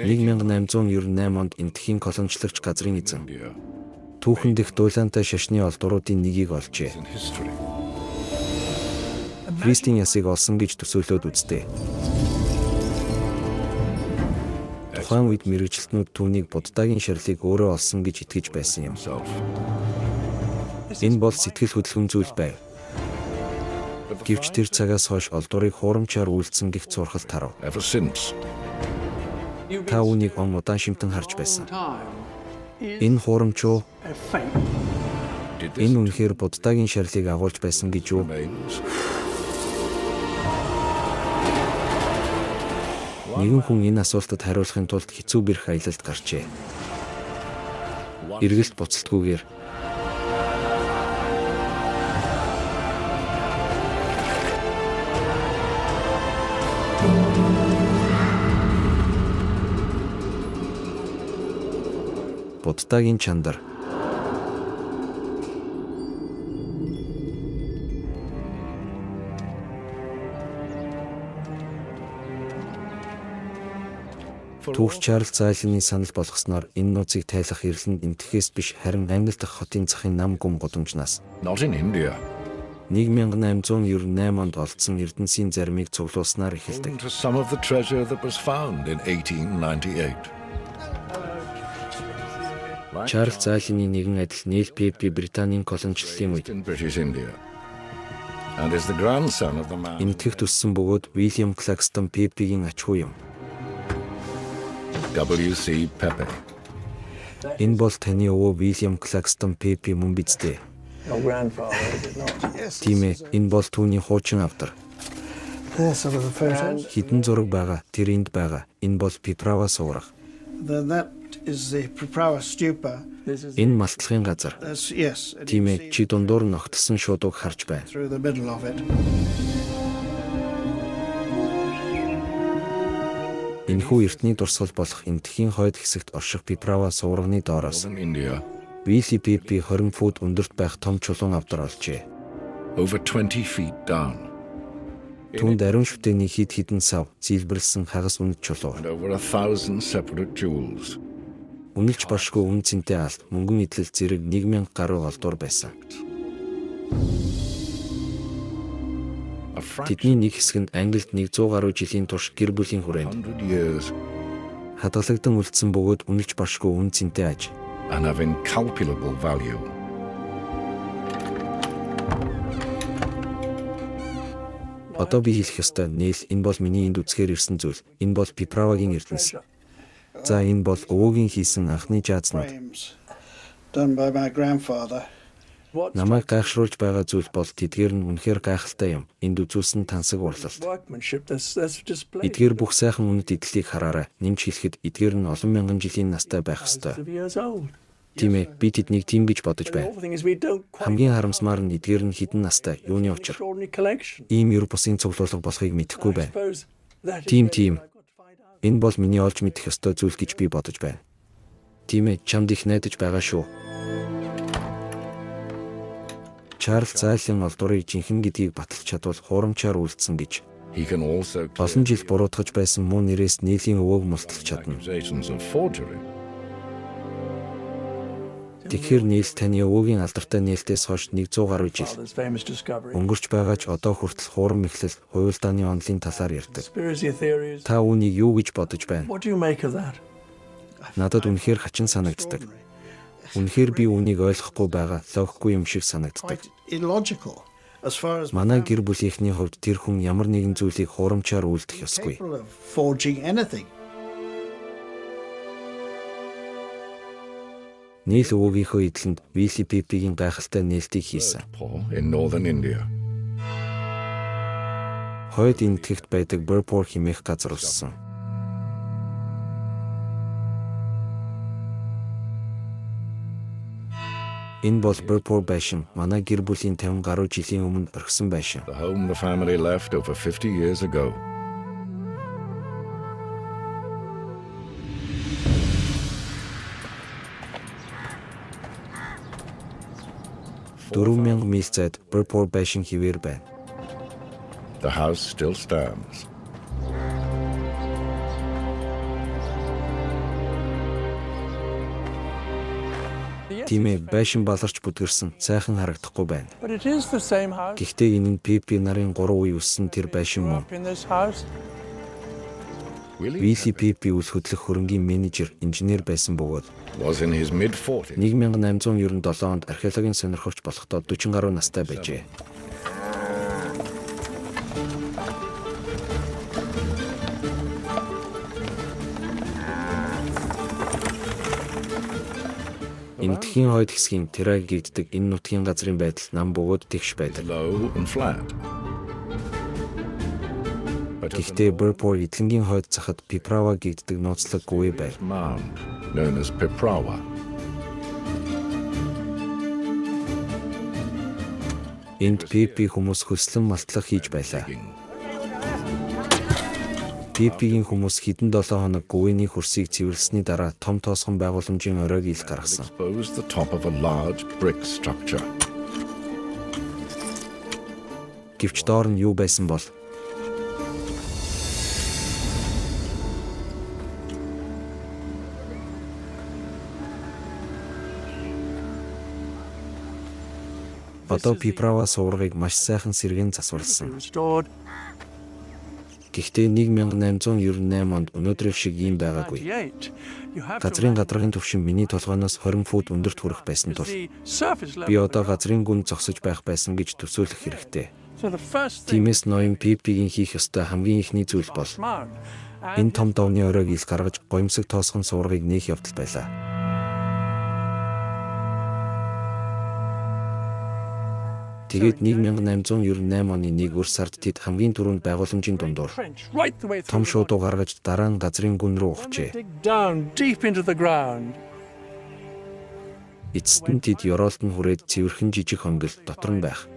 1898 онд энэтхийн колончлогч газрын эзэн түүхэн дэх дуйлаантай шашны олдуруудын нэгийг олжээ. Христийн ясыг олсон гэж төсөөлөөд үзтээ. Тухайн үед мэргэжилтнүүд түүнийг Буддагийн шарилыг өөрөө олсон гэж итгэж байсан юм. Энэ бол сэтгэл хөдлөм зүйл байв. Гэвч тэр цагаас хойш олдурыг хуурамчаар үйлдсэн гэх зурхал тарав. Та үүнийг удаан шимтэн харж байсан. Энэ хуурамч уу? Энэ үнэхээр Буддагийн шарилыг агуулж байсан гэж юу? Нэгэн хүн энэ асуултад хариулахын тулд хэцүү бэрх аялалд гарчээ. Эргэлт буцалтгүйгээр Буддагийн чандар. Түүх Чарльз Зайлины санал болгосноор энэ нууцыг тайлах эрлэнд энтгэхээс биш харин Англи дахь хотын захын нам гүм гудамжнаас 1898 онд олдсон эрдэнсийн заримыг цуглуулснаар эхэлдэг. Чарльз Зайлины нэгэн адил Нейл Пеппи Британийн колончлолын үед энтгэхт өссөн бөгөөд Уильям Клакстон Пеппигийн ач хүү юм. W.C. Pepe. Энэ бол таны өвөө Уильям Клакстон Пеппи мөн биз дээ? Тийм ээ, энэ бол түүний хуучин авдар. Хідэн зураг байгаа, тэр энд байгаа. Энэ бол Пиправа сувраг. Энэ малтлагын газар. Тийм ээ, чи дундуур ногтсон шуудаг харж байна. Энэхүү эртний дурсгал болох энэтхийн хойд хэсэгт орших Пиправа суврагны доороос Уильям Пеппи 20 фут өндөрт байх том чулуун авдар олжээ. Түүнд ариун шүтээний хид хідэн сав, зилбэрлсэн хагас үнэт чулуу. Үнэлж башгүй үн цэнтэй алт, мөнгөн идэл зэрэг 1000 гаруй олдуур байсан. Тэдний нэг хэсэг нь Англид 100 гаруй жилийн турш гэр бүлийн хүрээнд хадгалагдсан үлдсэн бөгөөд үнэлж башгүй үн цэнтэй аж. Одоо би хэлэх ёстой, Нейл, энэ бол миний энд үзэхээр ирсэн зүйл. Энэ бол Пиправагийн эрдэнэс. За энэ бол өвөөгийн хийсэн анхны жаазнууд. Намайг гайхшруулж байгаа зүйл бол тэдгээр нь үнэхээр гайхалтай юм. Энд үзүүлсэн тансаг урлалт. Эдгээр бүх сайхан үнэт идлийг хараарай. Нэмж хэлэхэд эдгээр нь олон мянган жилийн настай байх ёстой. Тийм ээ, би тэднийг тийм гэж бодож байна. Хамгийн харамсмаар нь эдгээр нь хэдэн настай, юуны учир. Ийм ер бусын цуглуулга болохыг мэдэхгүй байна. Тийм. Энэ бол миний олж мэдэх ёстой зүйл гэж би бодож байна. Тийм ээ, чамд их найдаж байгаа шүү. Чарльз Зайлын олдурыг жинхэнэ гэдгийг баталж чадвал хуурамчаар үйлдсэн гэж. Олон жил буруутгаж байсан муу нэрээс Нейлийн өвөөг мулталж чадна. Тэгэхээр Нейл таны өвөөгийн алдартай нээлтээс хойш 100 гаруй жил өнгөрч байгаа ч одоо хүртэл хуурам эхлэл, хуйлдааны онолын талаар ярьдаг. Та үүнийг юу гэж бодож байна? Надад үнэхээр хачин санагддаг. Үнэхээр би үүнийг ойлгохгүй байгаа, логикгүй юм шиг санагддаг. Манай гэр бүлийнхний хувьд тэр хүн ямар нэгэн зүйлийг хуурамчаар үйлдэх ёсгүй. Нейл өвөөгийнхөө эдлэнд Уильям Пеппигийн гайхалтай нээлтийг хийсэн. Хойд энэтхэгт байдаг Burpore хэмээх газар өссөн. Энэ бол Burpore байшин, манай гэр бүлийн 50 гаруй жилийн өмнө орхисон байшин. $4,000 миль зайд Burpore байшин хിവэр байна. The house still stands. Тийм ээ, байшин баларч бүдгэрсэн, сайхан харагдахгүй байна. Гэхдээ энэ нь Пиппи нарын 3 үе өссөн тэр байшин мөн. Вилли Пиппи үл хөдлөх хөрөнгийн менежер, инженер байсан бөгөөд 1897 онд археологийн сонирхогч болохдоо 40 гаруй настай байжээ. Энэ тхийн хойд хэсгийн Терраг гэгддэг энэ нутгийн газрын байдал нам бөгөөд тэгш байдаг. Гэхдээ Burpore эдлэнгийн хойд захад Piprava гэгддэг нууцлаг гүвээ байв. Энд Пиппи хүмүүс хөлслөн малтлах хийж байлаа. Пиппигийн хүмүүс хэдэн 7 хоног гүвээний хөрсийг цэвэрлсэний дараа том тоосгон байгууламжийн оройг ил гаргасан. Гэвч доор нь юу байсан бол? Одоо Piprava суургыг маш сайхан сэргэн засварласан. Гэхдээ 1898 онд өнөөдрийн шиг ийм байгаагүй. Газрын гадаргын түвшин миний толгойноос 20 фут өндөрт хүрэх байсан тул би одоо газрын гүн зогсож байх байсан гэж төсөөлөх хэрэгтэй. Тиймээс ноён Пиппигийн хийх ёстой хамгийн ихний зүйл бол энэ том довны оройг ил гаргаж гоёмсог тоосгон суургыг нээх явдал байлаа. Тэгээд 1898 оны 1 сард тэд хамгийн түрүүнд байгууламжийн дундуур том шуудуу гаргаж дараа нь газрын гүн рүү ухжээ. Эцэст нь тэд ёроолт нь хүрээд цэвэрхэн жижиг хонгил дотор нь байх.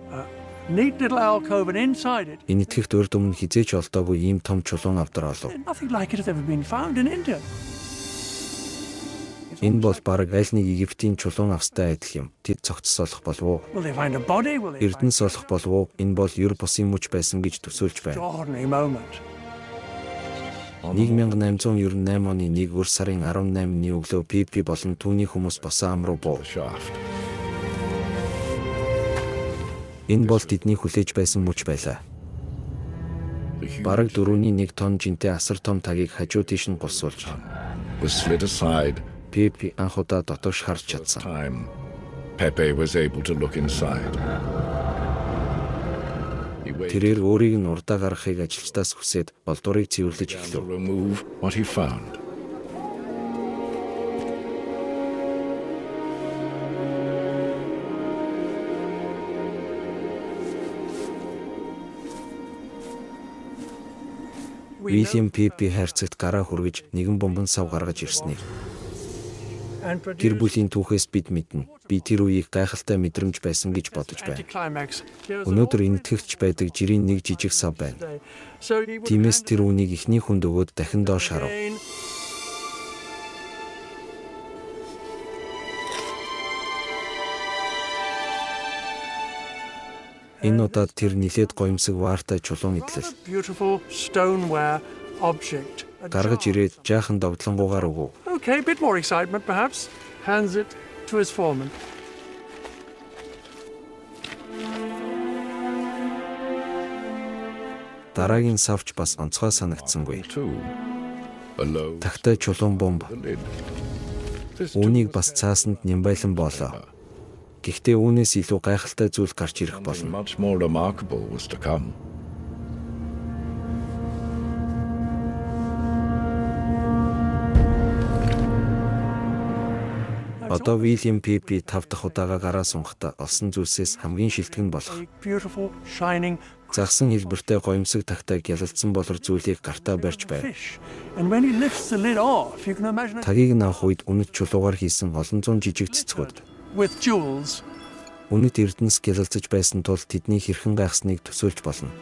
Энэ итгэхт урд өмнө хизээч олдоогүй ийм том чулуун авдар олов. Энэ бол бараг аль нэг Египтийн чулуун австай адил юм. Тэд цогцос олох болов уу? Эрдэнэс олох болов уу? Энэ бол ер бусын мөч байсан гэж төсөөлж байна. 1898 оны 1 сарын 18-ны өглөө Пиппи болон түүний хүмүүс босон ам руу буув. Энэ бол тэдний хүлээж байсан мөч байлаа. Бараг 4.1 тонн жинтэй асар том тагийг хажуу тийш нь гусуулж Пиппи анхудаа дотоош харж чадсан. Тэрээр өөрийг нь урдаа гаргахыг ажилчдаас хүсээд болдурыг цэвэрлэж эхлэв. Вильям Пиппи хайрцагт гараа хүргэж нэгэн бомбон сав гаргаж ирснийг гэр бүлийн түүхээс бид мэднэ. Би тэр үеийг гайхалтай мэдрэмж байсан гэж бодож байна. Өнөөдөр энэтхэгч байдаг жирийн нэг жижиг сав байна. Тиймээс тэр үнийг эхний хүнд өгөөд дахин доош харав. Энэ удаад тэр нилээд гоёмсог ваартай чулуун идлэл гаргаж ирээд жаахан догдлонгуугаар өгөв. Okay, bit more excitement perhaps. Hands it to his foreman. Дараагийн савч бас онцгой санагдсангүй. Тагтай чулуун бомб. Үүнийг бас цаасанд нямбайлан боолоо. Гэхдээ үүнээс илүү гайхалтай зүйл гарч ирэх болно. Одоо Вильям Пиппи 5 дахь удаага гараа сунгахтаа олсон зүйлсээс хамгийн шилдэг нь болох загсан хэлбэртэй гоёмсог тагтай гялалцсан болор зүйлийг гартаа барьж байв. Тагийг наах үед үнэт чулуугаар хийсэн олон зуун жижиг цэцгүүд үнэт эрдэнэс гялалцаж байсан тул тэдний хэрхэн гайхсныг төсөөлж болно.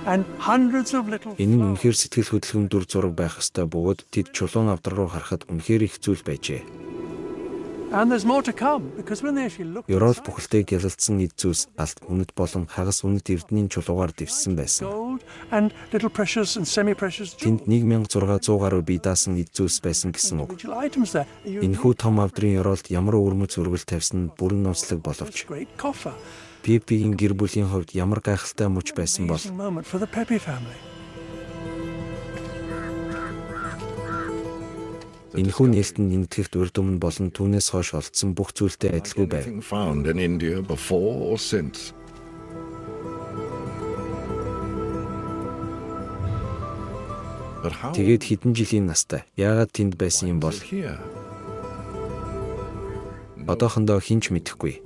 Энэ нь үнэхээр сэтгэл хөдлөм дүр зураг байх ёстой бөгөөд тэд чулуун авдар руу харахад үнэхээр их зүйл байжээ. Ёроол бүхэлдээ гялалцсан эд зүйлс алт үнэт болон хагас үнэт эрдэнийн чулуугаар дэвссэн байсан. and little precious and semi-precious Тэнд 1600 гаруй бие даасан эд зүйлс байсан гэсэн үг. individual items there. Энэхүү том авдрын ёроолд ямар өвөрмөц үргэл тавьсан нь бүрэн нууцлаг боловч Great coffer. Пиппигийн гэр бүлийн хувьд ямар гайхалтай мөч байсан бол Amazing moment for the Pepe family. энэхүү нээлтэн нэгтгэгт урд өмнө болон түүнээс хойш олдсон бүх зүйлтэй адилгүй байв. Anything found in India before or since. But how Тэгээд хэдэн жилийн настай яагаад тэнд байсан юм бол is it here? одоохондоо хинч мэдэхгүй.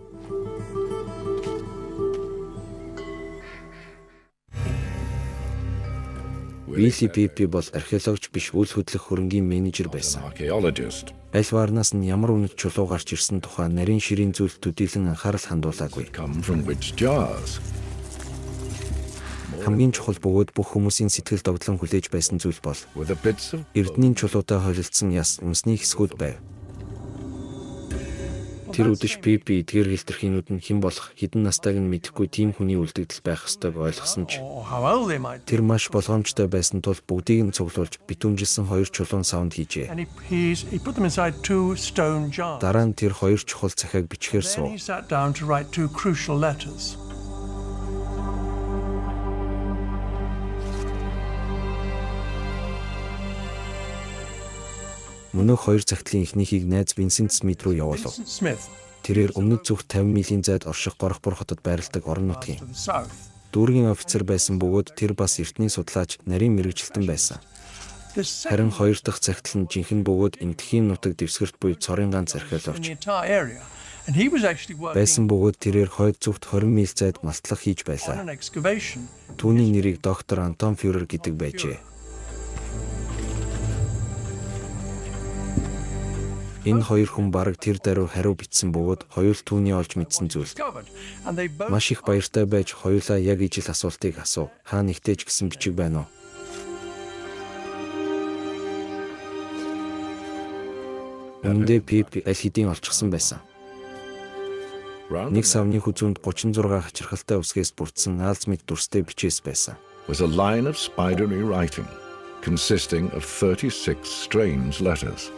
Вилли Пиппи бол археологч биш үйл хөдлөх хөрөнгийн менежер An байсан. archaeologist. Аль варнаас нь ямар үнэт чулуу гарч ирсэн тухай нарийн ширийн зүйлд төдийлөн анхаарал хандуулаагүй. Come from which jars? Хамгийн чухал бөгөөд бүх хүмүүсийн сэтгэл догдлон хүлээж байсан зүйл бол Were the bits of эрдэнийн чулуутай холилдсон яс үнсний хэсгүүд байв. Тэр үдэш Пиппи эдгээр хэлтэрхийнүүд нь хэн болох хэдэн настайг нь мэдэхгүй тийм хүний үлдэгдэл байх ёстойг ойлгосон ч Or how old they might be. тэр маш болгоомжтой байсан тул бүгдийг нь цуглуулж битүүмжилсэн хоёр чулуун савнд хийжээ. And he put them inside 2 stone jars. Дараа нь тэр хоёр чухал захиаг бичгээр Then суув. he sat down to write 2 crucial letters. Мөнөөх хоёр цагтлын эхнийхийг найз Винсент Смит руу явуулав. Vincent Smith Тэрээр өмнөд зүгт 50 милийн зайд орших Горхбор хотод байрладаг орон to нутгийн the south. дүүргийн офицер байсан бөгөөд тэр бас эртний судлаач, нарийн мэрэгчлэн байсан. The Харин second хоёр дахь цагтл нь жинхэнэ бөгөөд Энэтхийн нутаг дэвсгэрт буй цорын ганц in археологч the entire area. And he was actually working байсан бөгөөд тэрээр хойд зүгт 20 миль зайд малтлах хийж on байлаа. an excavation. Түүний нэрийг доктор Антон Фюрер гэдэг байжээ. Энэ хоёр хүн бараг тэр даруй хариу бичсэн бөгөөд хоёул түүний олж мэдсэн зүйл. Discovered. And they both Маш их баяртай байж хоёулаа яг ижил асуултыг асуув. Хаа нэгтээж гэсэн бичиг байна уу? Үндэ Пиппи аль хэдийн олчихсан байсан. Нэг савны хүзүүнд 36 хачирхалтай үсгээс бүрдсэн аалзмит дүрстэй бичээс байсан. was a line of spidery writing consisting of 36 strange letters.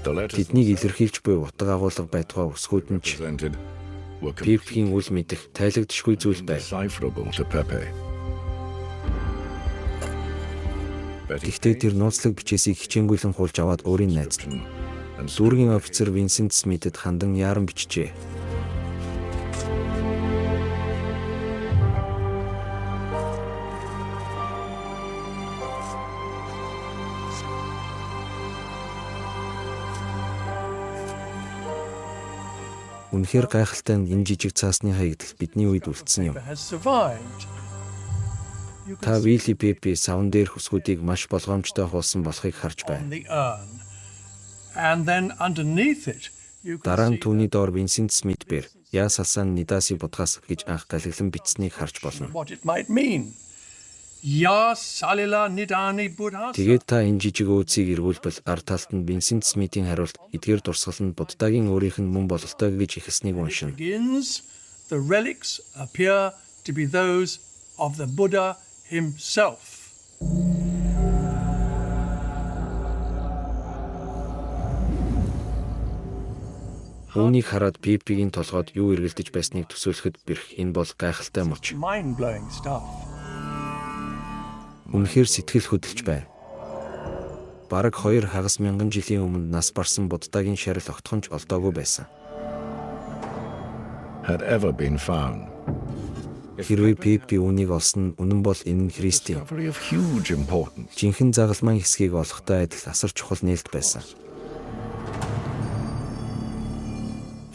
The letters Тэднийг илэрхийлж буй утга агуулга байтугай үсгүүд нь ч presented were Пиппигийн үл мэдэх тайлагдшгүй зүйл байв. indecipherable to Pepe. But he Гэхдээ тэр нууцлаг бичээсийг хичээнгүйлэн хуулж аваад өөрийн найз and дүүргийн офицер Винсент Смитэд хандан яаран бичжээ. Үнэхээр гайхалтай нь энэ жижиг цаасны хаягдал бидний үед үлдсэн юм. has survived. You Та can see Вилли Пиппи савн дээрх үсгүүдийг маш болгоомжтой хуулсан болохыг харж on байна. the urn. And then underneath it, you can Дараа нь see түүний доор Винсент Смит бэр яа салсан Нидаси будгаас гэж анх галиглан бичснийг харж болно. what it might mean. Ya salila nidani buddhasa. Тэгээд та энэ жижиг өөцийг эргүүлбэл ард талд нь Винсент Смитийн хариулт эдгээр дурсгал нь Буддагийн өөрийнх нь мөн бололтой гэж ихснийг уншина. Begins, the relics appear to be those of the Buddha himself. Үүнийг хараад Пиппигийн толгойд юу эргэлдэж байсныг төсөөлөхөд бэрх энэ бол гайхалтай мөч. Mind-blowing stuff. Үнэхээр сэтгэл хөдлөж байна. Бараг 2 хагас мянган жилийн өмнө нас барсан Буддагийн шарил огтхонч олдоогүй байсан. had ever been found. Хэрвээ Пиппи үүнийг олсон нь үнэн бол энэ нь Христийн Discovery of huge importance. жинхэнэ загалмайн хэсгийг олохтой адил асар чухал нээлт байсан.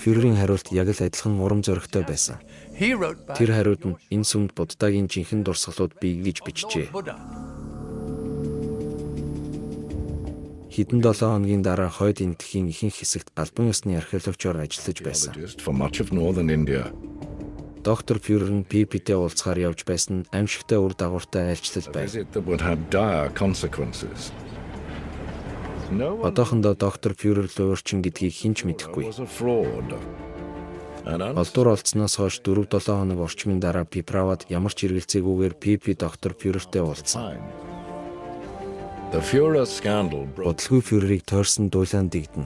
Фюрерийн хариулт яг л адилхан урам зоригтой байсан. He wrote back, Тэр хариуд нь энэ сүмд Буддагийн жинхэнэ дурсгалууд бий гэж бичжээ. Buddha. Хэдэн 7 хоногийн дараа хойд Энэтхийн ихэнх хэсэгт албан ёсны археологчоор ажиллаж байсан. Archaeologist for much of northern India. Доктор Фюрер нь Пиппитэй уулзахаар явж байсан нь аимшигтай үр дагавартай айлчлал A байв. visit that would have dire consequences. No one Одоохондоо доктор Фюрер луурчин гэдгийг хэн ч мэдэхгүй. was a fraud. Олдуур олцсноос хойш 4-7 хоног орчмын дараа Пиправад ямар ч эргэлзээгүйгээр Пипи доктор Фюрертэй уулзсан. The Führer scandal brought Бодлогын Фюрерийг тойрсон дуулаан дэгдэнэ.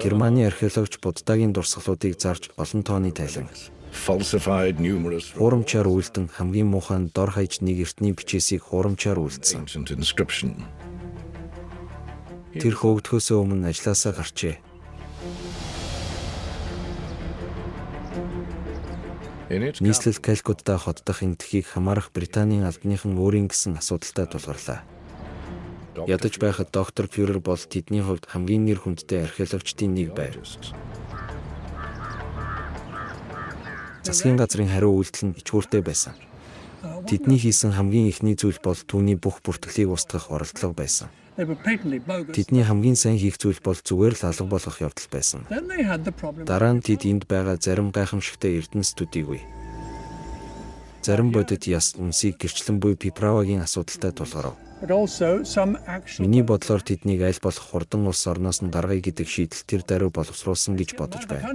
Германы археологч Буддагийн дурсгалуудыг зарж олон тооны тайлан falsified numerous хуурамчаар үйлдэн хамгийн муухай дор хаяж нэг эртний бичээсийг хуурамчаар үйлдсэн. ancient inscription. Тэр хөөгдөхөөсөө өмнө ажилласаа гарчээ. In its Нийслэл Калькутта хотдох энэтхийг хамаарах Британийн албаныхан өөрийн гэсэн асуудалтай тулгарлаа. Ядаж байхад доктор Фюрер бол тэдний хувьд хамгийн нэр хүндтэй археологчдын нэг байв. Засгийн газрын хариу үйлдэл нь ичгүүртэй байсан. Тэдний хийсэн хамгийн ихний зүйл бол түүний бүх бүртгэлийг устгах оролдлого байсан. Тэдний хамгийн сайн хийх зүйл бол зүгээр л алга болгох явдал байсан. Дараа нь тэд энд байгаа зарим гайхамшигтай эрдэнэстүүдийг үе. Зарим бодит яс үнсийг гэрчлэн буй Пиправагийн асуудалтай тулгарав. Миний бодлоор тэднийг аль болох хурдан улс орноос нь гаргая гэдэг шийдэл тэр даруй боловсруулсан гэж бодож байна.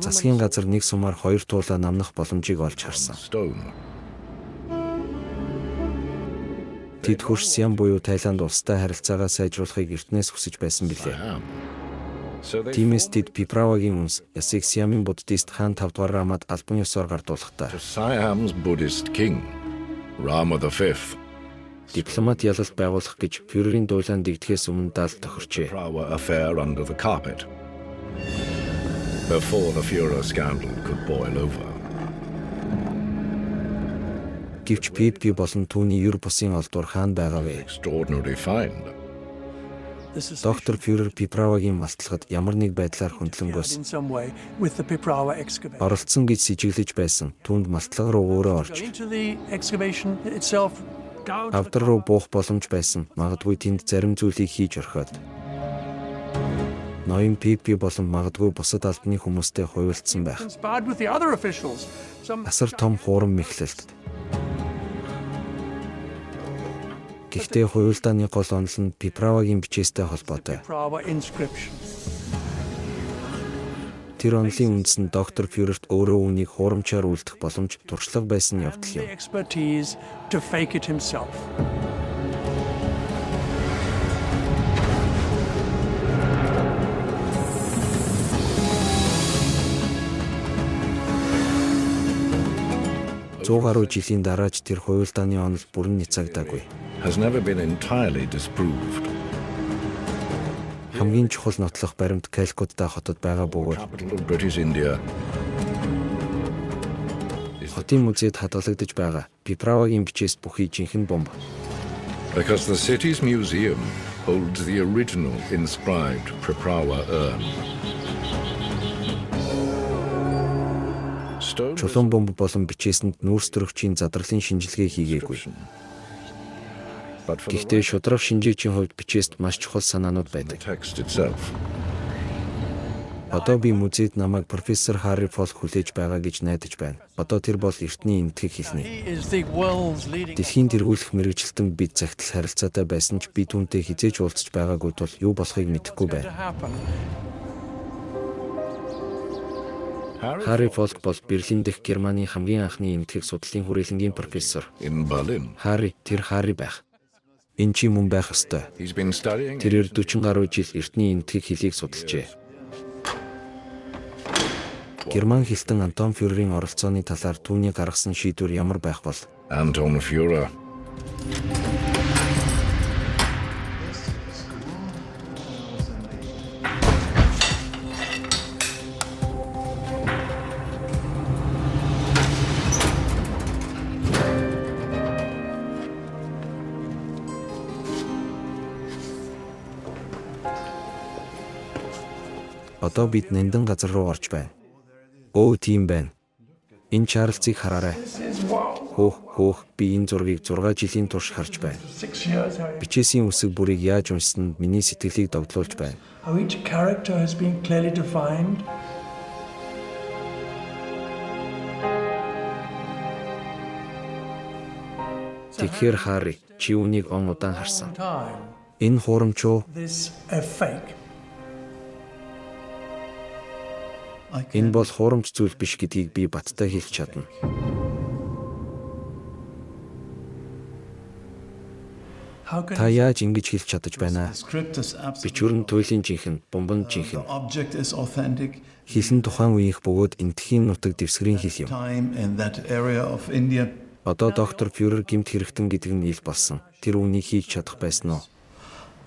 Засгийн газар нэг сумаар 2 туулаа намнах боломжийг олж харсан. Тэд хөрш Сиам буюу Тайланд улстай харилцаагаа сайжруулахыг эртнээс хүсэж байсан билээ. Тиймээс тэд Пиправагийн үнс ясыг Сиамын буддист хаан 5 дугаар Рамад албан ёсоор гардуулахдаа Siam's Buddhist king, Rama V, дипломат ялалт байгуулах гэж Фюрерийн дуулаан дэгдэхээс өмнө даалт тохирчээ. Prawa affair under the carpet before the Führer scandal could boil over. Гэвч Пипи болон түүний юр бусын олдуур хаан байгавэ. Extraordinary find. Доктор Фюрер Пиправагийн малтлагад ямар нэг байдлаар хөндлөнгөөс оролцсон гэж сэжиглэж байсан. Түүнд малтлага руу өөрөө орж авдар руу буух боломж байсан. Магадгүй тэнд зарим зүйлийг хийж орхиод. Ноён Пипи болон магадгүй бусад албаны хүмүүстэй хуйлдсан байх. Асар том хуурам мэхлэлт. Гэхдээ хуйлдааны гол онол нь Пиправагийн бичээстэй холбоотой. Тэр онолын үндэс нь доктор Фюрерт өөрөө үнийг хуурамчаар үлдэх боломж туршлага байсан явдал юм. Зугаар жилийн дараач тэр хуйлдааны онол бүрэн няцагдаагүй. Has never been entirely disproved. Хамгийн чухал нотлох баримт Калькутта хотод байгаа бөгөөд Capital of British India. хотын музейд хадгалагдаж байгаа Пиправагийн бичээс бүхий жинхэнэ бомб. Because the city's museum holds the original inscribed Priprawa urn. Stone Чулуун бомб болон бичээсэнд нүүрс төрөгчийн задралын шинжилгээ хийгээгүй. but for the Гэхдээ шударга шинжээчийн хувьд бичээст маш чухал санаанууд байдаг. text itself. Одоо би музейд намайг профессор Харри Фолк хүлээж байгаа гэж найдаж байна. Одоо тэр бол эртний энэтхэг хэлнэ. Дэлхийн тэргүүлэх мэргэжилтэн бид загтал харилцаатай байсан ч би түүнтэй хизээж уулзч байгаагүй тул юу болохыг мэдэхгүй байна. Харри Фолк бол Берлин дэх Германы хамгийн анхны энэтхэг судлалын хүрээлэнгийн профессор. In Berlin, Харри тэр Харри байх. Энэ чи мөн байх ёстой. he's been studying Тэрээр 40 гаруй жил эртний энэтхэг хэлийг судалжээ. Герман хэлтэн Антон Фюрерийн оролцооны талаар түүний гаргасан шийдвэр ямар байх бол Anton Führer. одоо бид нэндан газар руу орж байна. Өө тийм байна. Энэ Чарльзыг хараарай. Хөөх би энэ зургийг 6 жилийн турш харж байна. Бичээсийн үсэг бүрийг яаж уншсан нь миний сэтгэлийг догдлуулж байна. How each character has been clearly defined. Тэгэхээр Харри, чи үнийг он удаан харсан. Энэ хуурамч уу? this a fake? Энэ бол хуурамч зүйл биш гэдгийг би баттай хэлж чадна. How can Та яаж ингэж хэлж чадаж байна? The script is absolutely. Бичвэр нь туйлын жинхэнэ, бомбон The жинхэнэ. object is authentic. Хэлэн тухайн үеийнх бөгөөд энтхийн нутаг дэвсгэрийн хэл юм. Time in that area of India. Одоо доктор Фюрер гэмт хэрэгтэн гэдэг нь ил болсон. Тэр үнийг хийж чадах байсан уу?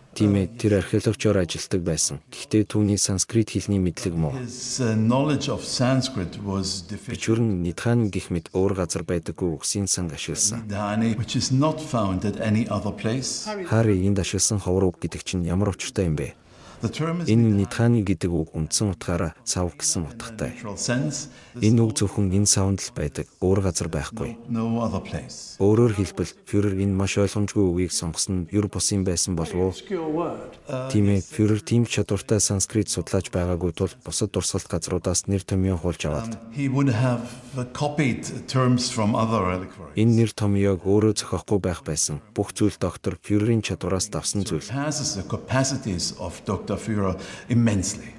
Тийм ээ, тэр археологчоор ажилтдаг байсан. Гэхдээ түүний санскрит хэлний мэдлэг муу. His knowledge of Sanskrit was deficient. Бичвэр нь Нидхан гэх мэт өөр газар байдаггүй үгсийн санг ашигласан. Dhani, which is not found at any other place. Хари энд ашигласан ховор үг гэдэг чинь ямар учиртай юм бэ? The term is Энэ Нидханы гэдэг үг үндсэн утгаараа сав гэсэн утгатай. natural sense. Энэ үг зөвхөн энэ савнд л байдаг. Өөр газар байхгүй. No other place. Өөрөөр хэлбэл Фюрер энэ маш ойлгомжгүй үгийг сонгосон нь юр бусын байсан болов уу? obscure word? Тийм ээ, Фюрер тийм чадвартай санскрит судлаач байгаагүй тул бусад дурсгалт газруудаас нэр томьёо хуулж аваад He would have copied terms from other reliquaries. энэ нэр томьёог өөрөө зохиохгүй байх байсан. Бүх зүйл доктор Фюрерийн чадвараас давсан зүйл. Passes the capacities of Dr. Führer immensely.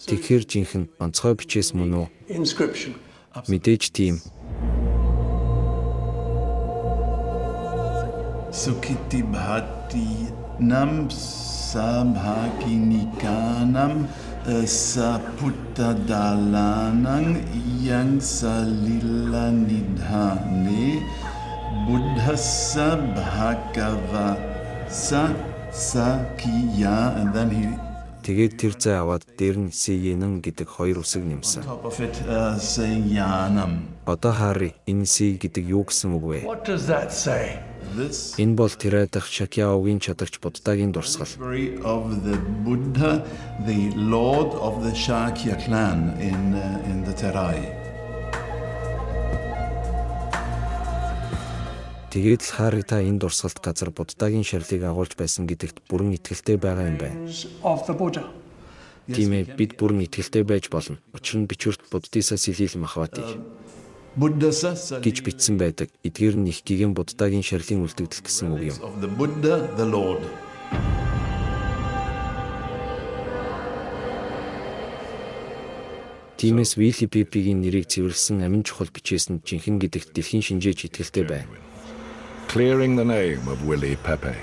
Тэгэхээр жинхэнэ онцгой бичээс мөн үү? Inscription. Мэдээж тийм. Sukhiti bhati nam sabhakinikanam saputta dalanang yang salila nidhane buddhassa bhagava sakiya, and then he Тэгээд тэр зай аваад дээр нь Сиенэн гэдэг хоёр үсэг нэмсэн. top of it saying yanam. Одоо хари энэ Си гэдэг юу гэсэн үг вэ? What does that say? This Энэ бол Тэрэ дахь Шакьяогийн чадагч Буддагийн дурсгал. story of the Buddha, the lord of the Shakya clan in the Terai. Тэгээд л хари та энэ дурсгалт газар Буддагийн шарлыг агуулж байсан гэдэгт бүрэн итгэлтэй байгаа юм байна. Of the Buddha. Тийм ээ, бид бүрэн итгэлтэй байж болно. Учир нь бичвэрт Буддисаа сэлил махватыг Buddhasa гэж бичсэн байдаг. Эдгээр нь их гигэн Буддагийн шарлын үлдэгдэл гэсэн үг юм. of the Buddha, the Lord. Тиймээс Вилли Пипигийн нэрийг цэвэрлсэн амин чухал бичээс нь жинхэнэ гэдэгт дэлхийн шинжээч итгэлтэй байна. Clearing the name of Willie Pepe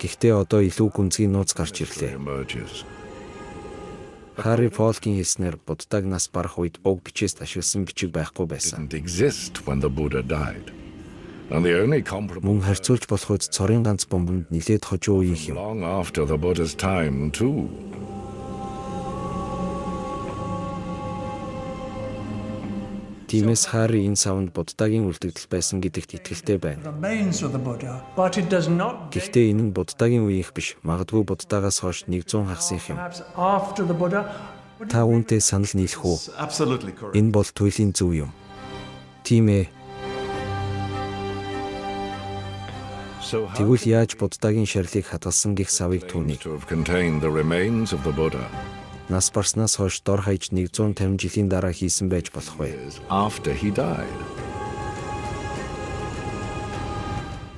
Гэхдээ одоо илүү гүнзгий нууц гарч ирлээ. emerges. Харри Фолкийн хэлснээр Буддаг нас барах үед уг бичээс ашигласан бичиг байхгүй байсан. Didn't exist when the Buddha died. And the only comparable Мөн харьцуулж болох үед цорын ганц бомбонд нилээд хожуу үеийнх юм. long after the Buddha's time too. Тиймээс Харри энэ савнд Буддагийн үлдэгдэл байсан гэдэгт итгэлтэй байна. Remains of the Buddha, but it does not date Гэхдээ энэ нь Буддагийн үеийнх биш. Магадгүй Буддагаас хойш 100 хагасынх юм. perhaps after the Buddha. Та үүнтэй санал нийлэх үү? Absolutely correct. Энэ бол туйлын зөв юм. Тийм ээ. So how Тэгвэл яаж Буддагийн шарлыг хадгалсан гэх савыг түүнийг to have contained the remains of the Buddha нас барснаас хойш дор хаяж 150 жилийн дараа хийсэн байж болох вэ? is after he died.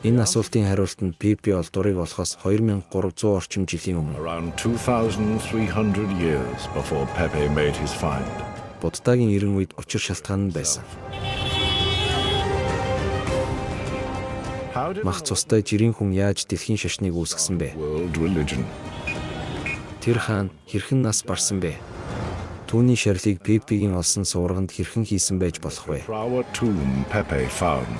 Энэ асуултын хариулт нь Пипи олдурыг болохоос 2300 орчим жилийн өмнө Around 2,300 years before Pepe made his find. Буддагийн ирэн үед учир шалтгаан нь байсан. How did Мах цустай жирийн хүн яаж дэлхийн шашныг үүсгэсэн бэ? world religion Тэр хаан хэрхэн нас барсан бэ? Түүний шарлыг Пипигийн олсон суурганд хэрхэн хийсэн байж болох вэ? Prawa tomb Pepe found?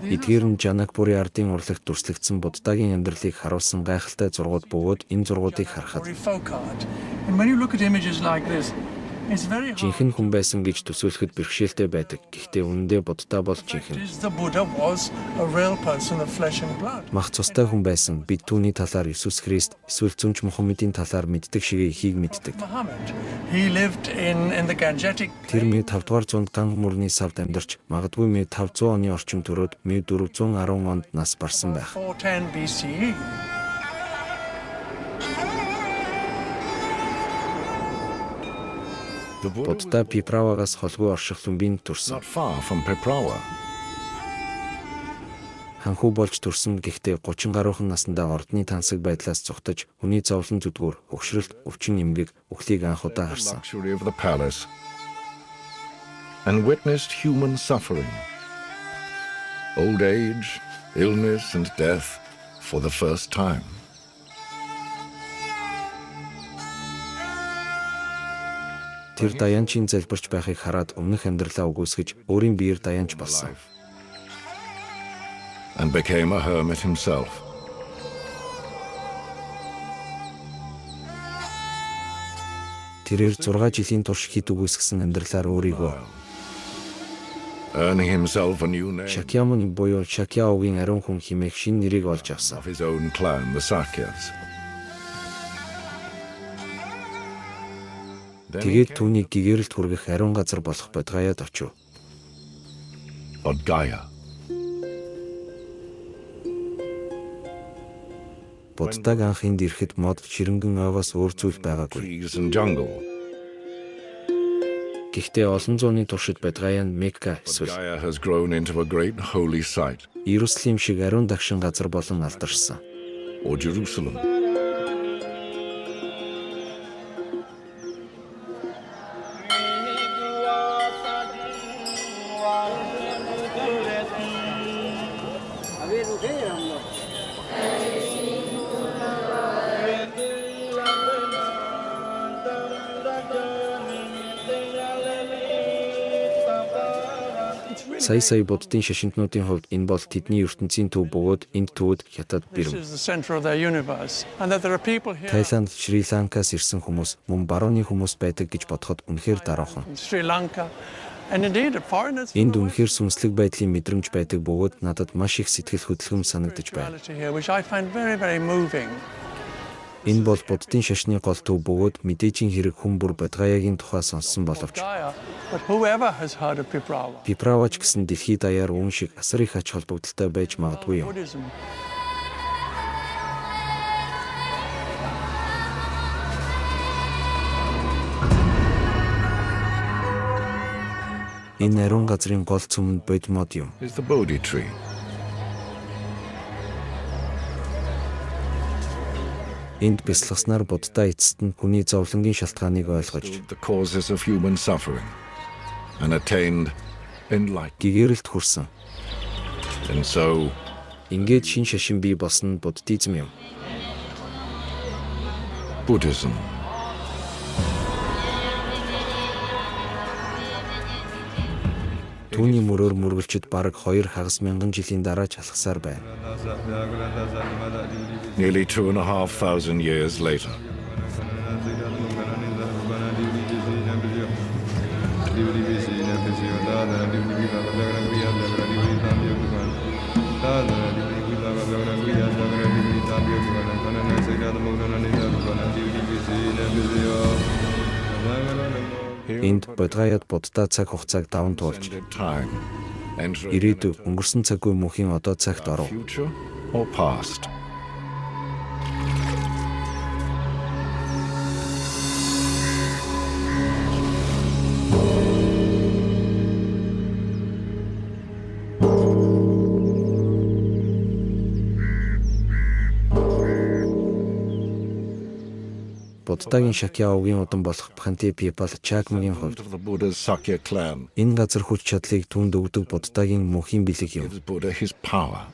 Эдгээр нь Жанакпурын ардын урлагт дүрслэгдсэн Буддагийн амьдралыг харуулсан гайхалтай зургууд бөгөөд энэ зургуудыг харахад Folk art. And when you look at images like this, it's very hard. жинхэнэ хүн байсан гэж төсөөлөхөд бэрхшээлтэй байдаг. Гэхдээ үнэндээ Будда бол жинхэнэ. The Buddha was a real person of flesh and blood. Мах цустай хүн байсан. Бид түүний талаар Иесус Христ, эсвэл Зүнч Мухаммедийн талаар мэддэг шигээ ихийг мэддэг. Muhammad. He lived in the Gangetic. Тэр мэ 5 дугаар зуунд Ганг мөрний савд амьдарч, магадгүй мэ 500 оны орчим төрөөд мэ 410 онд нас барсан байх. 410 BCE. Будда Пиправагаас холгүй орших lumbind төрсөн. Not far from Piprawa. Ханху болж төрсөн гэхдээ 30 гаруйхан наснда ордны тансаг байдлаас зүхтэж, хүний зовлон зүдгүүр, өгшрөлт, өвчин эмгэг, үхлийг анх удаа харсан. Luxury of the palace. And witnessed human suffering. Old age, illness and death for the first time. Тэр даянчийн залбирч байхыг хараад өмнөх амьдралаа үгүйсгэж, өөрийн биеэр даянч болсон. And became a hermit himself. Тэрээр 6 жилийн турш хит үгүйсгсэн амьдралаар өөрийгөө Earning himself a new name Шакьямун буюу Шакьяогийн ариун хүн хэмээх шинэ нэрийг олж авсан. of his own clan, the Sakyas. Тэгээд түүнийг гэгэрэлд хүргэх ариун газар болох Бодгаяд очив. Bodhgaya. Буддаг анх энд ирэхэд мод ширэнгэн овоос өөр зүйл байгаагүй. Trees and jungle. Гэхдээ олон зууны туршид Бодгая нь Мекка эсвэл Bodhgaya has grown into a great holy site, Иерусалим шиг ариун дагшин газар болон алдаршсан. or Jerusalem. Сая буддын шашинтнуудын хувьд энэ бол тэдний ертөнцийн төв бөгөөд энд төвд хятад This бэрм. is the center of their universe. And that there are people here Таиланд, Шри-Ланкаас ирсэн хүмүүс, мөн барууны хүмүүс байдаг гэж бодоход үнэхээр даруухан. in Sri Lanka. And indeed, foreigners Энд үнэхээр сүнслэг байдлын мэдрэмж байдаг бөгөөд надад маш их сэтгэл хөдлөм санагдаж байна. reality here, which I find very, very moving. Энэ бол буддын шашны гол төв бөгөөд мэдээжийн хэрэг хүн бүр Бодгаягийн тухай сонссон боловч Gaia, but whoever has heard of Piprawa, Пиправач гэсэн дэлхийд даяар үүн шиг асар их ач холбогдолтой байж магадгүй юм. Buddhism, Энэ ариун газрын гол цөм нь бодь мод юм. Is the Bodhi tree. Энд бясалгаснаар Будда эцэст нь хүний зовлонгийн шалтгааныг ойлгож, The causes of human suffering and attained enlightenment. гэгэрэлд хүрсэн. And so Ингээд шин шашин бий болсон нь буддизм юм. Buddhism. Түүний мөрөөр мөргөлчд бараг 2,500 жилийн дараа ч алхасаар байна. Nearly 2,500 years later. Энд Бодгаяд Будда цаг хугацааг даван туулж, Time. Entering ирээдүйг өнгөрсөн цаггүй мөнхийн одоо цагт оров. future or past. Буддагийн Шакьяогийн удан болох Бханти People Chakmaгийн хувьд Of the Buddha's Sakya clan энэ газар хүч чадлыг түүнд өгдөг Буддагийн мөнхийн бэлэг юм. gives Buddha his power.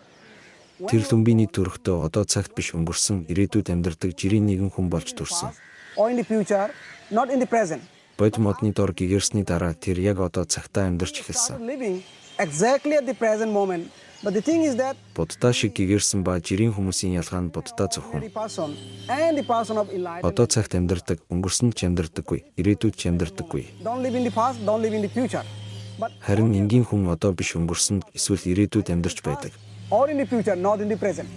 Тэр lumbiний төрхтөө одоо цагт биш өнгөрсөн ирээдүйд амьдардаг жирийн нэгэн хүн болж төрсөн. or in the future, not in the present. Бод модны дор гэгэрсний дараа тэр яг одоо цагтаа амьдарч эхэлсэн. Living exactly at the present moment. But the thing is that Будда шиг гэгэрсэн ба жирийн хүмүүсийн ялгаа нь Будда зөвхөн the person and the person of enlightenment одоо цагт амьдардаг, өнгөрсөнд ч амьдардаггүй, ирээдүйд ч амьдардаггүй. don't live in the past, don't live in the future. But Харин энгийн хүн одоо биш өнгөрсөнд эсвэл ирээдүйд амьдарч байдаг. or in the future, not in the present.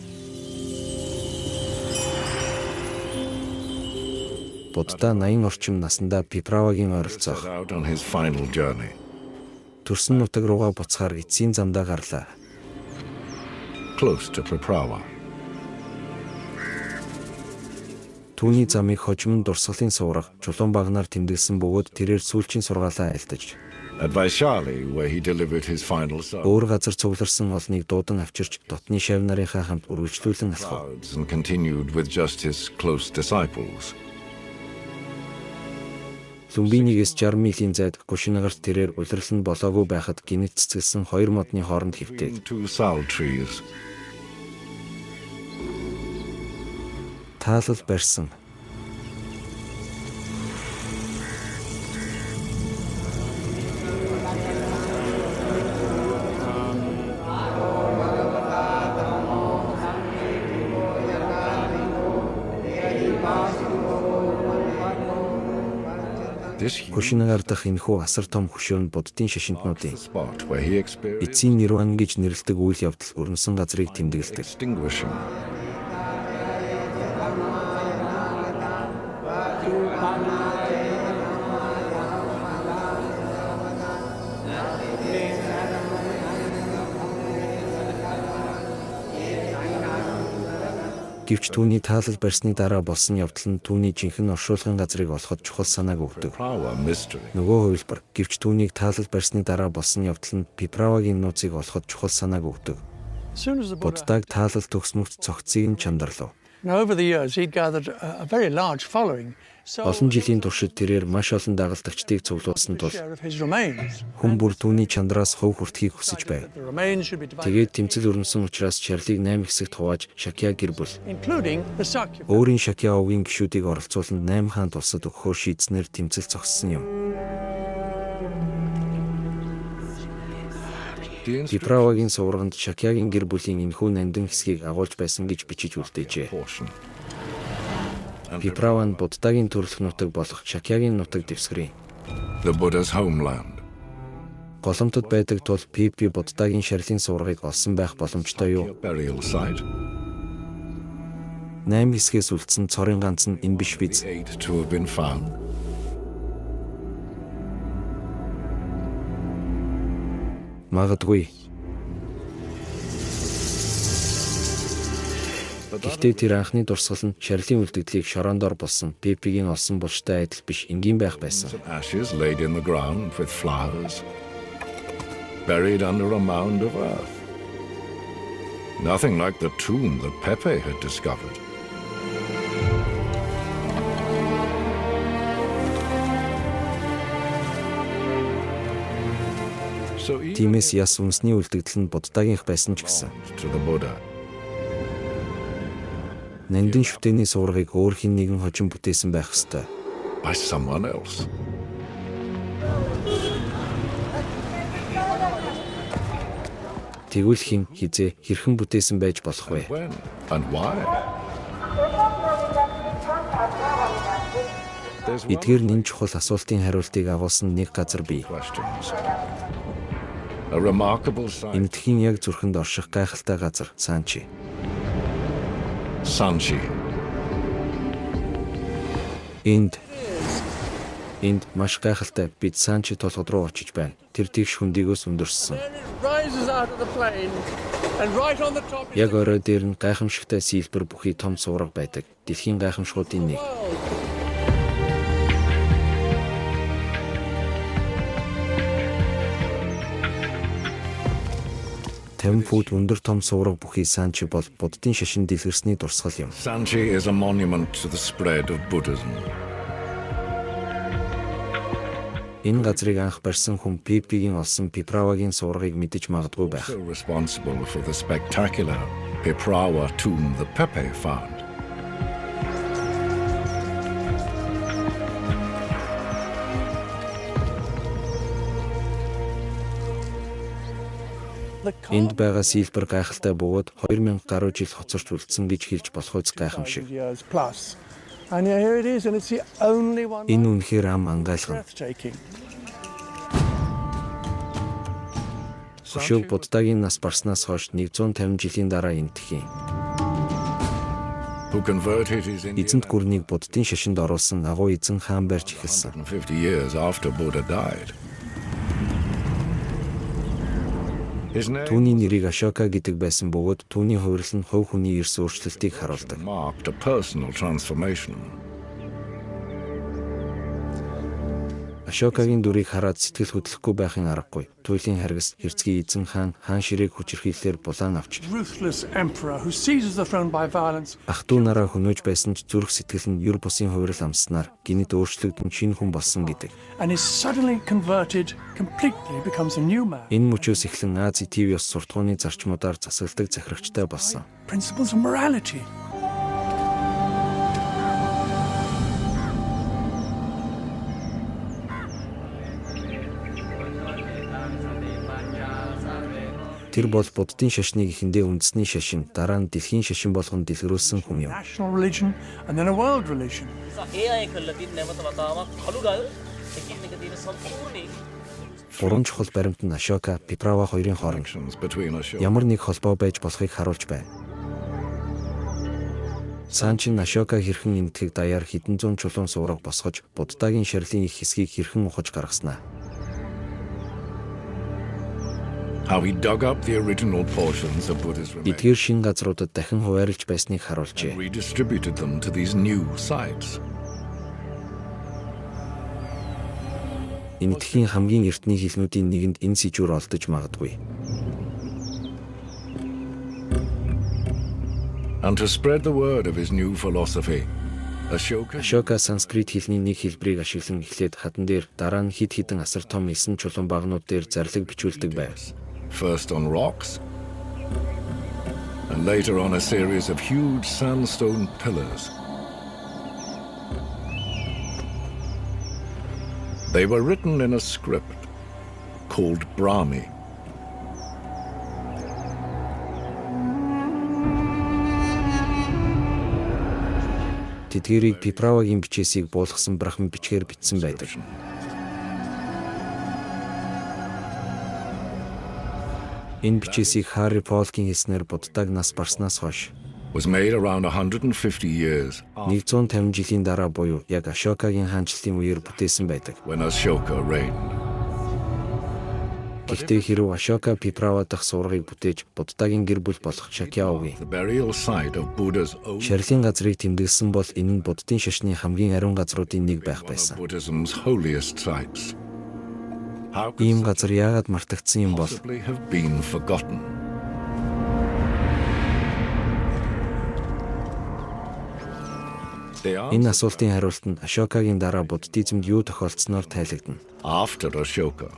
Будда 80 орчим наснда Пиправагийн ойролцоох Set out on his final journey. төрсөн нутаг руугаа буцахаар эцсийн замдаа гарлаа. Close to Piprawa. Түүний замыг хожим дурсгалын суурга чулуун багнаар тэмдэглэсэн бөгөөд тэрээр сүүлчийн сургаалаа айлтаж At Vaishali, where he delivered his final sermon, өөр газар цугларсан олныг дуудан авчирч дотны шав нарынхаа хамт үргэлжлүүлэн алхав. and continued with just his close disciples. Лүмбинигээс 60 милийн зайд Кушинагарт тэрээр улирал нь болоогүй байхад гинэт цэцгэлсэн хоёр модны хооронд хэвтээд Two sal trees. таалал барьсан. Кушинагар дахь энэхүү асар том хөшөөнд буддын шашинтнуудын Spot where he experienced эцсийн нирван гэж нэрлэдэг үйл явдал өрнөсөн газрыг тэмдэглэдэг. extinguishing. Гэвч түүний таалал барьсны дараа болсон явдал нь түүний жинхэнэ оршуулгын газрыг олоход чухал санааг өгдөг. Power mystery. Нөгөө хувилбар гэвч түүнийг таалал барьсны дараа болсон явдал нь Пиправагийн нууцыг олоход чухал санааг өгдөг. As soon as the Buddha, Буддаг таалал төгсмөгт цогцыг нь чандарлав. now over the years, he'd gathered a very large following. So Олон жилийн туршид тэрээр маш олон дагалдагчдыг цуглуулсан тул share of his remains. хүн бүр түүний чандраас хувь хүртхийг хүсэж байв. The remains should be divided, Тэгээд тэмцэл өрнөсөн учраас чарлыг 8 хэсэгт хувааж Шакья гэр бүл including the Sakya. өөрийн Шакья овгийн гишүүдийг оролцуулан 8 хаан тулсад өгөхөөр шийдснээр тэмцэл зогссон юм. Пиправагийн суурганд Шакьягийн гэр бүлийн энэхүү нандин хэсгийг агуулж байсан гэж бичиж үлдээжээ. Portion. Пиправа нь Буддагийн төрөлх нутаг болох Шакьягийн нутаг дэвсгэрийн The Buddha's homeland. голомтод байдаг тул Пипи Буддагийн шарлын суургыг олсон байх боломжтой юу? Burial site. 8 хэсгээс үлдсэн цорын ганц нь энэ биш биз? Eight to have been found. Магадгүй. Гэхдээ тэр анхны дурсгал нь шарлын үлдэгдлийг шорондоор болсон Пипигийн олсон булштай адил биш энгийн байх байсан. Ashes laid in the ground with flowers. Buried under a mound of earth. Nothing like the tomb that Pepe had discovered. So Тиймээс яс үнсний үлдэгдэл нь Буддагийнх байсан ч гэсэн to the Buddha. нандин шүтээний суургыг өөр хэн нэгэн хожим бүтээсэн байх ёстой. By someone else. Тэгвэл хэн хизээ хэрхэн бүтээсэн байж болох вэ? When and why? There's one Эдгээр нэн чухал асуултын хариултыг агуулсан нэг газар бий. questions. A remarkable sight. Эмтхийн яг зүрхэнд орших гайхалтай газар Санчи. Sanchi. Энд маш гайхалтай бид Санчи толгод руу очиж байна. Тэр тэгш хөндийгөөс өндөрсөн. Then it rises out of the plain, and right on the top is Яг орой дээр нь гайхамшигтай сийлбэр бүхий том суурга байдаг. Дэлхийн гайхамшгуудын нэг. Фут өндөр том суурга бүхий Санчи бол Буддын шашин дэлгэрсний дурсгал юм. Sanchi is a monument to the spread of Buddhism. Энэ газрыг анх барьсан хүн Пипигийн олсон Пиправагийн суургыг мэдэж магадгүй байх. So responsible for the spectacular Piprawa tomb that Pepe found. Энд байгаа сийлбэр гайхалтай бөгөөд 2000 гаруй жил хоцорч үлдсэн гэж хэлж болох үс гайхамшиг. years plus. And here it is, and it's the only one Энэ үнэхээр ам ангайлгана. breathtaking. Хөшөөг Буддагийн нас барснаас хойш 150 жилийн дараа энтхийн. Who converted his Эзэнт Indian гүрнийг Буддын шашинд оруулсан агуу эзэн хаан барьж эхэлсэн. 50 years after Buddha died. Түүний нэрийг Ашока гэдэг байсан бөгөөд түүний хувирлал нь хувь хүний эрс өөрчлөлтийг харуулдаг. marked a personal transformation. Ашокагийн дүрийг хараад сэтгэл хөдлөхгүй байхын аргагүй. Туйлын харгас Хэрцгий эзэн хаан ширээг хүчирхийлэлээр булаан авч Ruthless emperor who seizes the throne by violence ах トゥ нараа хөнөөж байсан ч зүрх сэтгэл нь юр бусын хувирал амснаар гинэд өөрчлөгдөн шинэ хүн болсон гэдэг. and is suddenly converted, completely becomes a new man. Энэ мөчөөс эхлэн Ази ТV ёс суртахууны зарчмуудаар засагладаг захирагчтай болсон. Principles of morality. Тэр бол Буддын шашныг эхэндээ үндэсний шашин, дараа нь дэлхийн шашин болгон дэлгэрүүлсэн хүн юм. National religion and then a world religion. Гурван чухал баримт нь Ашока, Пиправа хоёрын хооронд Between Ashoka ямар нэг холбоо байж болохыг харуулж байна. Санчин Ашока хэрхэн энэтхэг даяар хэдэн зуун чулуун суураг босгож, Буддагийн шарилын их хэсгийг хэрхэн ухаж гаргаснаа. how he dug up the original portions of Buddha's remains Эдгээр шин газруудад дахин хуваарлж байсныг and харуулжээ. redistributed them to these new sites. Энэтхийн хамгийн эртний хэлнүүдийн нэгэнд энэ сэжүүр олдож магадгүй. And to spread the word of his new philosophy, Ashoka Ашока санскрит хэлний нэг хэлбэрийг ашиглан эхлээд хатан дээр дараа нь хид хідэн асар том 9 чулуун багнууд дээр зарлиг бичүүлдэг байв. first on rocks and later on a series of huge sandstone pillars. They were written in a script called Brahmi. Тэдгэрийг Пиправагийн бичээсийг буулгасан брахман бичгээр бичсэн байдаг. Энэ бичээсийг Харри Полкийн хэлснээр Буддаг нас барснаас хойш Was made around 150 years 150 жилийн дараа буюу яг Ашокагийн хаанчлалын үеэр бүтээсэн байдаг. when Ashoka reigned. Гэхдээ хэрв Ашока Пиправа дахь суургийг бүтээж Буддагийн гэр бүл болох Шакьяогийн The burial site of Buddha's own шарилын газрыг тэмдэглэсэн бол энэ нь Буддын шашны хамгийн ариун газруудын нэг байх байсан. Buddhism's holiest sites. How could Ийм газар яагаад мартагдсан юм бол possibly have been forgotten? энэ асуултын хариулт нь Ашокагийн дараа буддизмд юу тохиолдсноор тайлагдана. After Ashoka,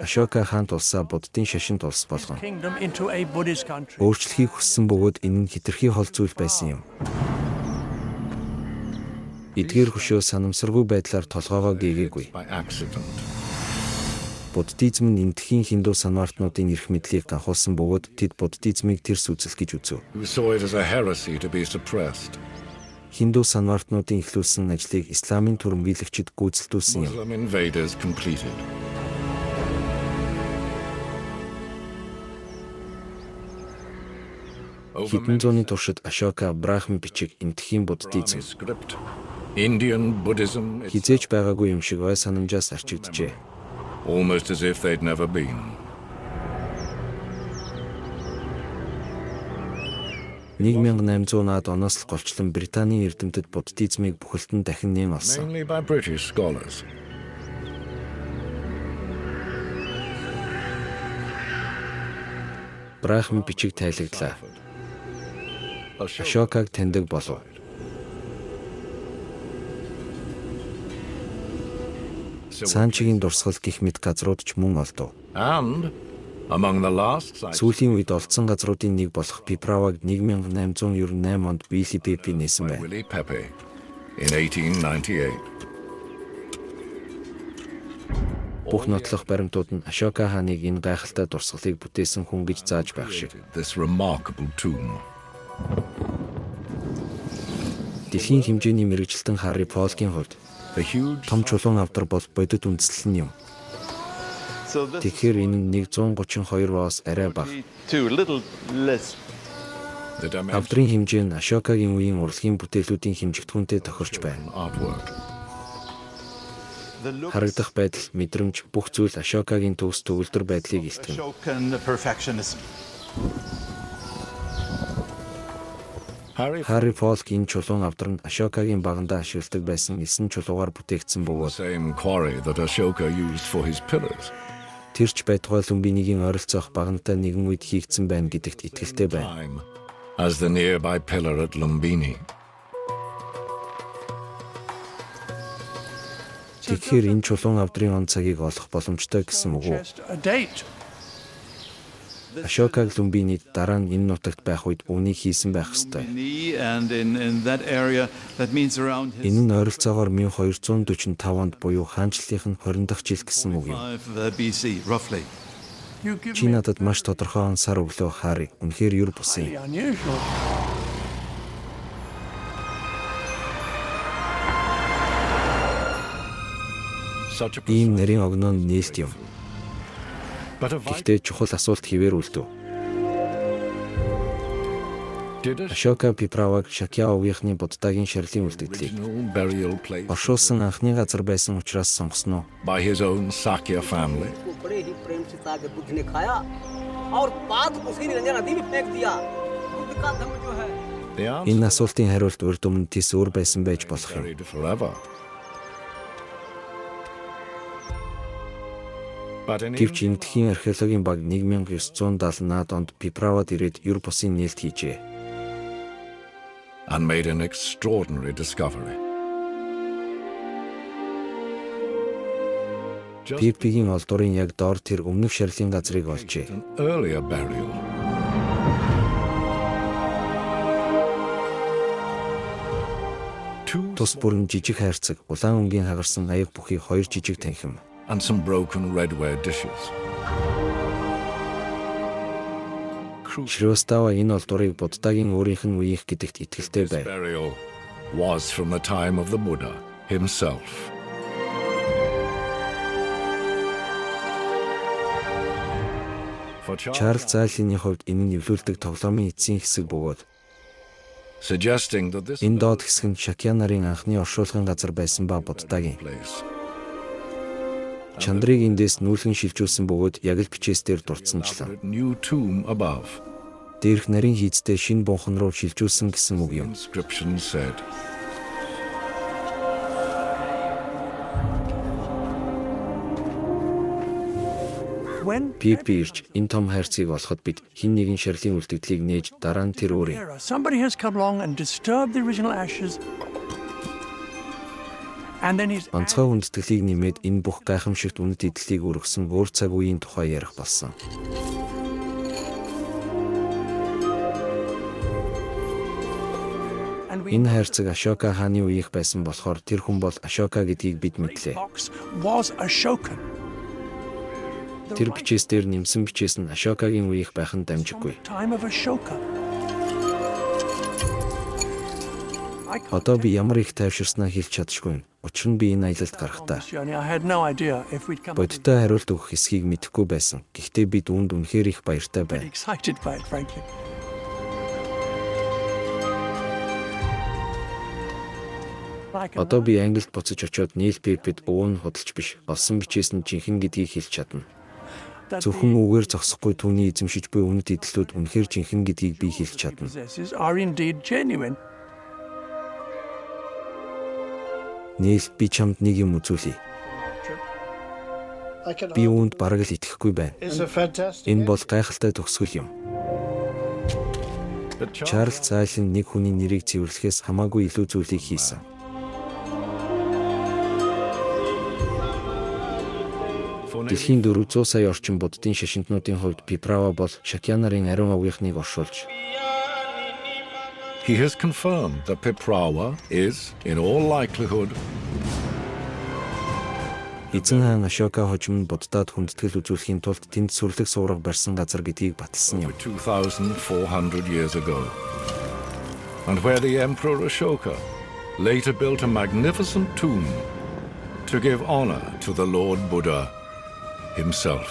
Ашока хаан тулсаа Буддын шашин тулс болгон Kingdom into a Buddhist country. өөрчлөхийг хүссэн бөгөөд энэ нь хэтэрхий хол зүйл байсан юм. Эдгээр хөшөө санамсаргүй байдлаар толгоогоо гээгээгүй. by accident, Буддизм нь энэтхийн хинду санвартнуудын эрх мэдлийг данхуулсан бөгөөд тэд буддизмыг тэрс үзэл гэж үзв. who saw it as a heresy to be suppressed. Хинду санвартнуудын эхлүүлсэн ажлыг исламын түрэмгийлэгчид гүйцэлдүүлсэн юм. Muslim invaders completed. Over Хэдэн зууны туршид Ашока брахман бичиг энэтхийн буддизм script, Indian Buddhism, it's хизээж байгаагүй юм шиг ой санамжаас арчигджээ. almost as if they'd never been. 1800-аад оноос л голчлон Британийн эрдэмтэд буддизмыг бүхэлдэн дахин нэм олсон. Mainly by British scholars. Брахман бичиг тайлагдлаа. Ашокаг таньдаг болов. Санчигийн дурсгал гих мэт газрууд ч мөн олдов. And among the last sites Сүүлийн үед олдсон газруудын нэг болох Пиправаг 1898 онд Вилли Пепи нээсэн байна. Willie Pepe in 1898. Бүх нотлох баримтууд нь Ашока хааныг энэ гайхалтай дурсгалыг бүтээсэн хүн гэж зааж байх шиг. This remarkable tomb. Дэлхийн хэмжээний мэрэгчлэн Харри Полкийн хувьд The huge том чулуун авдар бол бодит үндэслэл нь юм. So this Тэгэхээр энэ нь 132-оос арай бага. too little less. the dimension Авдрын хэмжээ нь Ашокагийн үеийн урлагийн бүтээлүүдийн хэмжигдэхүүнтэй тохирч байна. artwork. Харагдах байдал, мэдрэмж, бүх зүйл Ашокагийн төгс төгөлдөр байдлыг илтгэн. Ashokan perfectionism. Harry Falk энэ чулуун авдар нь Ашокагийн багандаа ашигладаг байсан 9 чулуугаар бүтээгдсэн бөгөөд Same quarry that Ashoka used for his pillars. тэрч байтугай Лумбинигийн ойролцоох багантай нэгэн үед хийгдсэн байна гэдэгт итгэлтэй байна. Time as the nearby pillar at Lumbini. Тэгэхээр энэ чулуун авдрын он цагийг олох боломжтой гэсэн үг үү? Suggest a date. Ашокаг Лумбинид дараа нь энэ нутагт байх үед үүнийг хийсэн байх ёстой. And in that area, that means around his Энэ нь ойролцоогоор 1245 онд буюу хаанчлалын 20 дахь жил гэсэн үг юм. 5 BC, roughly. You give Чи me надад маш тодорхой ансаар өглөө Хари. Үнэхээр юр бусын. unusual. Such a Ийм нарийн огноо нь нээлт юм. but a Гэхдээ чухал асуулт хിവэр үлдэв. did a Ашока Пиправаг Шакья овгийнхны Буддагийн шарилын үлдэгдлийг original burial place оршуулсан анхны газар байсан учраас сонгосон уу? by his own Sakya family. उसको बड़े ही प्रेम से ताकि बुद्ध ने खाया और बाद उसकी निरंजन नदी में फेंक दिया। बुद्ध का धर्म जो है The answer Энэ асуултын хариулт урд өмнө тис өөр байсан байж болох юм. buried forever. But in Гэвч Индхийн археологийн баг 1970-аад онд Пиправад ирээд юр бусын нээлт хийжээ. and made an extraordinary discovery. Just Пипигийн олдурын яг доор тэр өмнөх шарилын газрыг олжээ. an earlier burial. Two Тус бүрэн жижиг хайрцаг, улаан өнгийн хагарсан аяг бүхий хоёр жижиг танхим. and some broken redware dishes. Шрёстава энэ олдурыг Буддагийн өөрийнх нь үеийнх гэдэгт итгэлтэй This байв. burial was from the time of the Buddha himself. For Чарлз Зайлины хувьд энэ нь эвлүүлдэг тоглоомын эцсийн хэсэг бөгөөд suggesting that this энэ доод хэсэг нь Шакья нарын анхны оршуулгын газар байсан ба Буддагийн place чандрыг эндээс нүүлгэн шилжүүлсэн бөгөөд яг л бичээс дээр дурдсанчлаа. new tomb above. Дээрх нарийн хийцтэй шинэ бунхан руу шилжүүлсэн гэсэн үг юм. Inscription said, When Пипи ирж энэ том хайрцгийг олоход бид хин нэгэн шарилын үлдэгдлийг нээж дараа нь тэр өөрийн era, somebody has come along and disturbed the original ashes, and then he's онцгой хүндэтгэлийг нэмээд энэ бүх гайхамшигт үнэт эдлийг өргөсөн өөр цаг үеийн тухай ярих болсон. and we Энэ хайрцаг Ашока хааны үеийнх байсан болохоор тэр хүн бол Ашока гэдгийг бид мэдлээ. box was Ashokan. Тэр бичээс дээр нэмсэн бичээс нь Ашокагийн үеийнх байх нь дамжиггүй. Time of Ashoka. Одоо би ямар их тайвширснаа хэлж чадшгүй. Учир нь би энэ аялалд гарахдаа Journey, I had no idea if we'd come. бодиттой хариулт өгөх хэсгийг мэдэхгүй байсан. Гэхдээ бид үүнд үнэхээр их баяртай байна. Excited by it, frankly. Одоо би Англид буцаж очиод Нийл Пипед өвөн худалч биш, олсон бичээс нь жинхэнэ гэдгийг хэлж чадна. Зөвхөн үгээр зогсохгүй түүний эзэмшиж буй үнэт эдлүүд үнэхээр жинхэнэ гэдгийг би хэлж чадна. Possesses are indeed genuine. Нийл би чамд нэг юм үзүүлье. Би үүнд бараг л итгэхгүй байна. Энэ бол гайхалтай төгсгөл юм. but Чарлз Зайлын нэг хүний нэрийг цэвэрлэхээс хамаагүй илүү зүйлийг хийсэн. Дэлхийн 400 сая орчим буддын шашинтнуудын хувьд Пиправа бол Шакья нарын ариун овгийнхныг оршуулж he has confirmed that Piprawa is, in all likelihood, эзэн хаан Ашока хожим нь Буддад хүндэтгэл үзүүлэхийн тулд тэнд сүрлэг суурга барьсан газар гэдгийг баталсан юм. 2,400 years ago, and where the Emperor Ashoka later built a magnificent tomb to give honor to the Lord Buddha himself.